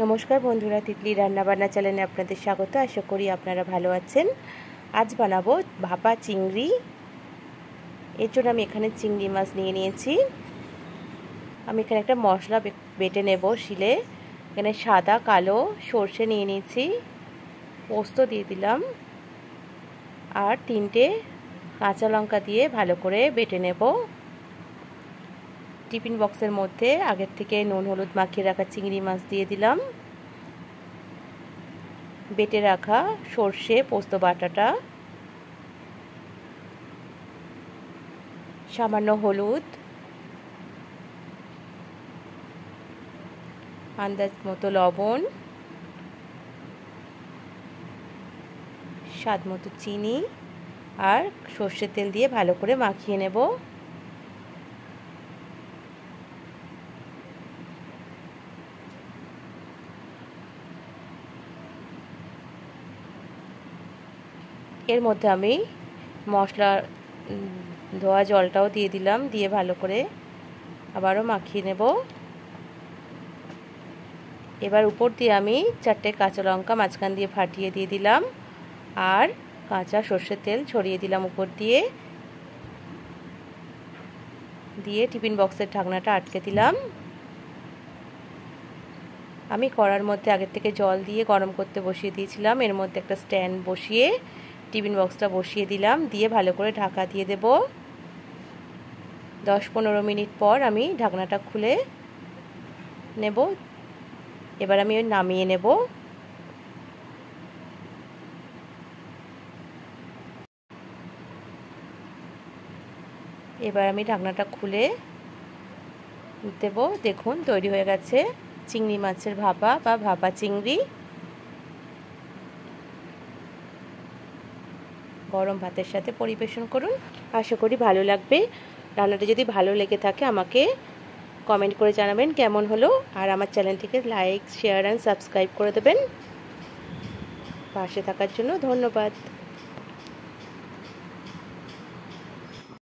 নমস্কার বন্ধুরা, তিতলি রান্নাবান্না চ্যানেলে আপনাদের স্বাগত। আশা করি আপনারা ভালো আছেন। আজ বানাবো ভাপা চিংড়ি। এর জন্য আমি এখানে চিংড়ি মাছ নিয়ে নিয়েছি। আমি এখানে একটা মশলা বেটে নেব শিলে। এখানে সাদা কালো সর্ষে নিয়ে নিয়েছি, পোস্ত দিয়ে দিলাম, আর 3টে কাঁচা লঙ্কা দিয়ে ভালো করে বেটে নেব। টিফিন বক্সের মধ্যে আগের থেকে নুন হলুদ মাখিয়ে রাখা চিংড়ি মাছ দিয়ে দিলাম, বেটে রাখা সর্ষে পোস্ত বাটাটা, সামান্য হলুদ, আন্দাজ মতো লবণ, স্বাদ মতো চিনি আর সর্ষের তেল দিয়ে ভালো করে মাখিয়ে নেব। এর মধ্যে আমি মশলা ধোয়া জলটাও দিয়ে দিলাম, দিয়ে ভালো করে আবারও মাখিয়ে নেব। এবার উপর দিয়ে আমি 4টে কাঁচা লঙ্কা মাঝখান দিয়ে ফাটিয়ে দিয়ে দিলাম, আর কাঁচা সর্ষের তেল ছড়িয়ে দিলাম উপর দিয়ে। টিফিন বক্সের ঢাকনাটা আটকে দিলাম। আমি কড়ার মধ্যে আগের থেকে জল দিয়ে গরম করতে বসিয়ে দিয়েছিলাম। এর মধ্যে একটা স্ট্যান্ড বসিয়ে টিফিন বক্সটা বসিয়ে দিলাম, দিয়ে ভালো করে ঢাকা দিয়ে দেব। 10-15 মিনিট পর আমি ঢাকনাটা খুলে নেব। এবার আমি নামিয়ে নেব। এবার আমি ঢাকনাটা খুলে দেব। দেখুন তৈরি হয়ে গেছে চিংড়ি মাছের ভাপা বা ভাপা চিংড়ি। গরম ভাতের সাথে পরিবেশন করুন, আশা করি ভালো লাগবে। রান্নাটা যদি ভালো লেগে থাকে আমাকে কমেন্ট করে জানাবেন কেমন হলো, আর আমার চ্যানেলটিকে লাইক, শেয়ার অ্যান্ড সাবস্ক্রাইব করে দেবেন। পাশে থাকার জন্য ধন্যবাদ।